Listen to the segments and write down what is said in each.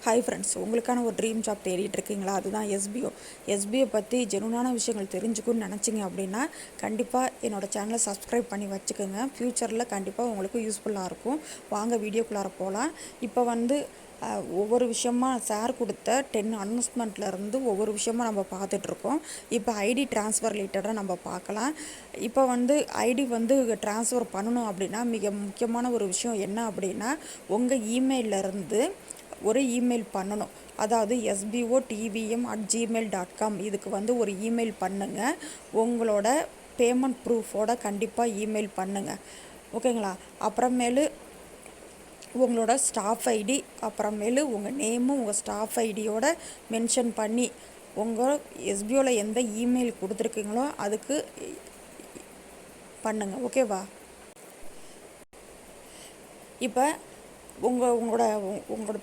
Hi friends, உங்களுக்கான ஒரு dream job தேடிட்டு இருக்கீங்களா? அதுதான் எஸ்பிஓ. எஸ்பிஓ பற்றி ஜெனுனான விஷயங்கள் தெரிஞ்சுக்கணும்னு நினச்சிங்க அப்படின்னா கண்டிப்பாக என்னோடய சேனலை சப்ஸ்கிரைப் பண்ணி வச்சுக்கோங்க. ஃப்யூச்சரில் கண்டிப்பாக உங்களுக்கு யூஸ்ஃபுல்லாக இருக்கும். வாங்க வீடியோக்குள்ளார போகலாம். இப்போ ஒவ்வொரு விஷயமா சார் கொடுத்த 10 அனௌன்ஸ்மெண்ட்லேருந்து ஒவ்வொரு விஷயமா நம்ம பார்த்துட்ருக்கோம். இப்போ ஐடி ட்ரான்ஸ்ஃபர் ரிலேட்டடாக நம்ம பார்க்கலாம். இப்போ ஐடி ட்ரான்ஸ்ஃபர் பண்ணணும் அப்படின்னா மிக முக்கியமான ஒரு விஷயம் என்ன அப்படின்னா, உங்கள் இமெயிலேருந்து ஒரு இமெயில் பண்ணணும். அதாவது sbo.tvm@gmail.com இதுக்கு ஒரு இமெயில் பண்ணுங்கள். உங்களோட பேமெண்ட் ப்ரூஃபோட கண்டிப்பாக இமெயில் பண்ணுங்கள். ஓகேங்களா? அப்புறமேலு உங்களோட ஸ்டாஃப் ஐடி, அப்புறமேலு உங்கள் நேமும் உங்கள் ஸ்டாஃப் ஐடியோட மென்ஷன் பண்ணி உங்கள் எஸ்பிஓவில் எந்த இமெயில் கொடுத்துருக்கீங்களோ அதுக்கு பண்ணுங்கள். ஓகேவா? இப்போ உங்களோட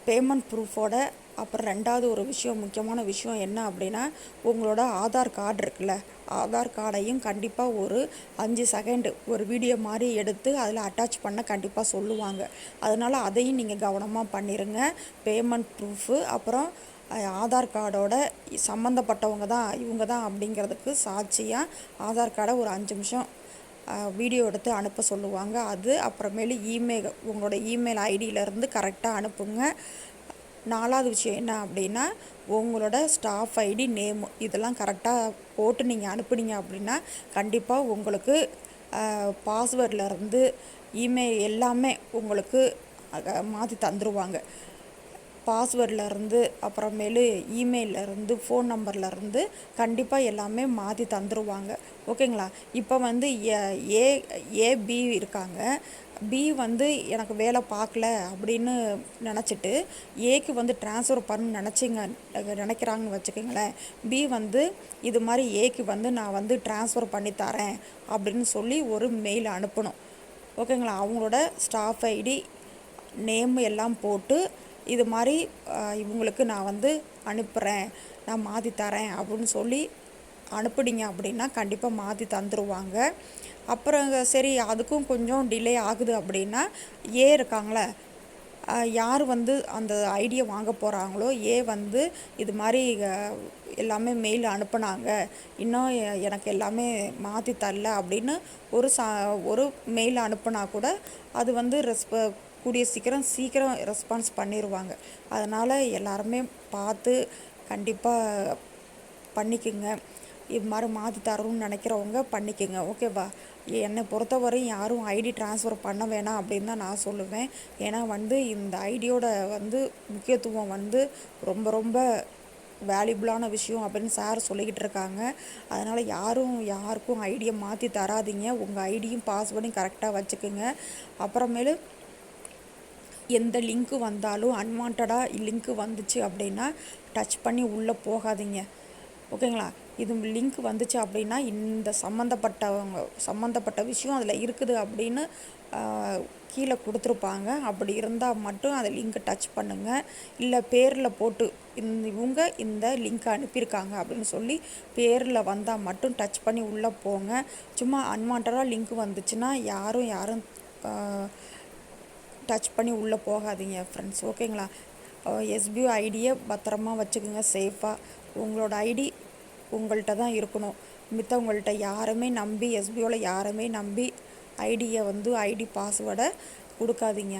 பேமெண்ட் ப்ரூஃபோட அப்புறம் ரெண்டாவது ஒரு விஷயம், முக்கியமான விஷயம் என்ன அப்படின்னா, உங்களோட ஆதார் கார்டு இருக்குல்ல, ஆதார் கார்டையும் கண்டிப்பாக ஒரு 5 செகண்டு ஒரு வீடியோ மாதிரி எடுத்து அதில் அட்டாச் பண்ண கண்டிப்பாக சொல்லுவாங்க. அதனால் அதையும் நீங்கள் கவனமாக பண்ணிடுங்க. பேமெண்ட் ப்ரூஃபு அப்புறம் ஆதார் கார்டோட சம்மந்தப்பட்டவங்க தான் இவங்க தான் அப்படிங்கிறதுக்கு சாட்சியாக ஆதார் கார்டை ஒரு 5 நிமிஷம் வீடியோ எடுத்து அனுப்ப சொல்லுவாங்க. அது அப்புறமேலு இமெயில், உங்களோட இமெயில் ஐடியிலேருந்து கரெக்டாக அனுப்புங்க. 4வது விஷயம் என்ன அப்படின்னா, உங்களோட ஸ்டாஃப் ஐடி, நேமு இதெல்லாம் கரெக்டாக போட்டு நீங்கள் அனுப்புனீங்க அப்படின்னா கண்டிப்பாக உங்களுக்கு பாஸ்வேர்ட்லேருந்து இமெயில் எல்லாமே உங்களுக்கு மாற்றி தந்துடுவாங்க. பாஸ்வேர்ட்லேருந்து அப்புறமேலு இமெயிலேருந்து ஃபோன் நம்பர்லேருந்து கண்டிப்பாக எல்லாமே மாற்றி தந்துடுவாங்க. ஓகேங்களா? இப்போ ஏபி இருக்காங்க. பி எனக்கு வேலை பார்க்கல அப்படின்னு நினச்சிட்டு ஏக்கு ட்ரான்ஸ்ஃபர் பண்ண நினைக்கிறாங்கன்னு வச்சுக்கோங்களேன். பி இது மாதிரி ஏக்கு நான் ட்ரான்ஸ்ஃபர் பண்ணி தரேன் அப்படின்னு சொல்லி ஒரு மெயில் அனுப்பணும். ஓகேங்களா? அவங்களோட ஸ்டாஃப் ஐடி, நேம் எல்லாம் போட்டு இது மாதிரி இவங்களுக்கு நான் அனுப்புகிறேன், நான் மாற்றி தரேன் அப்படின்னு சொல்லி அனுப்புனீங்க அப்படின்னா கண்டிப்பாக மாற்றி தந்துடுவாங்க. அப்புறம் சரி அதுக்கும் கொஞ்சம் டிலே ஆகுது அப்படின்னா இருக்காங்களே, யார் அந்த ஐடியை வாங்க போகிறாங்களோ இது மாதிரி எல்லாமே மெயில் அனுப்புனாங்க, இன்னும் எனக்கு எல்லாமே மாற்றி தரல அப்படின்னு ஒரு மெயில் அனுப்புனா கூட அது கூடிய சீக்கிரம் ரெஸ்பான்ஸ் பண்ணிடுவாங்க. அதனால் எல்லாருமே பார்த்து கண்டிப்பாக பண்ணிக்கோங்க. இது மாதிரி மாற்றி தரணும்னு நினைக்கிறவங்க பண்ணிக்கோங்க. ஓகேவா? என்னை பொறுத்தவரையும் யாரும் ஐடி ட்ரான்ஸ்ஃபர் பண்ண வேணாம் அப்படின்னு தான் நான் சொல்லுவேன். ஏன்னா இந்த ஐடியோட முக்கியத்துவம் ரொம்ப ரொம்ப வேல்யூபிளான விஷயம் அப்படின்னு சார் சொல்லிக்கிட்டு இருக்காங்க. அதனால் யாருக்கும் ஐடியை மாற்றி தராதிங்க. உங்கள் ஐடியும் பாஸ்வேர்டையும் கரெக்டாக வச்சுக்கோங்க. அப்புறமேலு எந்த லிங்க்கு வந்தாலும் அன்வான்டாக லிங்க்கு வந்துச்சு அப்படின்னா டச் பண்ணி உள்ளே போகாதீங்க. ஓகேங்களா? இது லிங்க் வந்துச்சு அப்படின்னா இந்த சம்மந்தப்பட்ட விஷயம் அதில் இருக்குது அப்படின்னு கீழே கொடுத்துருப்பாங்க. அப்படி இருந்தால் மட்டும் அந்த லிங்க்கை டச் பண்ணுங்கள். இல்லை பேரில் போட்டு இவங்க இந்த லிங்க்கை அனுப்பியிருக்காங்க அப்படின்னு சொல்லி பேரில் வந்தால் மட்டும் டச் பண்ணி உள்ளே போங்க. சும்மா அன்வான்டாக லிங்க் வந்துச்சுன்னா யாரும் டச் பண்ணி உள்ளே போகாதீங்க ஃப்ரெண்ட்ஸ். ஓகேங்களா? எஸ்பிஓ ஐடியை பத்திரமா வச்சுக்கோங்க, சேஃபாக. உங்களோட ஐடி உங்கள்கிட்ட தான் இருக்கணும். மித்தவங்கள்ட்ட எஸ்பிஓவில் யாருமே நம்பி ஐடியை ஐடி பாஸ்வேர்டை கொடுக்காதீங்க.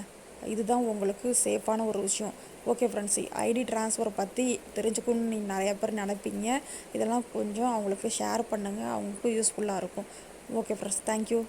இதுதான் உங்களுக்கு சேஃபான ஒரு விஷயம். ஓகே ஃப்ரெண்ட்ஸ், ஐடி ட்ரான்ஸ்ஃபர் பற்றி தெரிஞ்சுக்கணுன்னு நீங்கள் நிறையா பேர் நினைப்பீங்க. இதெல்லாம் கொஞ்சம் அவங்களுக்கு ஷேர் பண்ணுங்கள், அவங்களுக்கும் யூஸ்ஃபுல்லாக இருக்கும். Okay friends, thank you.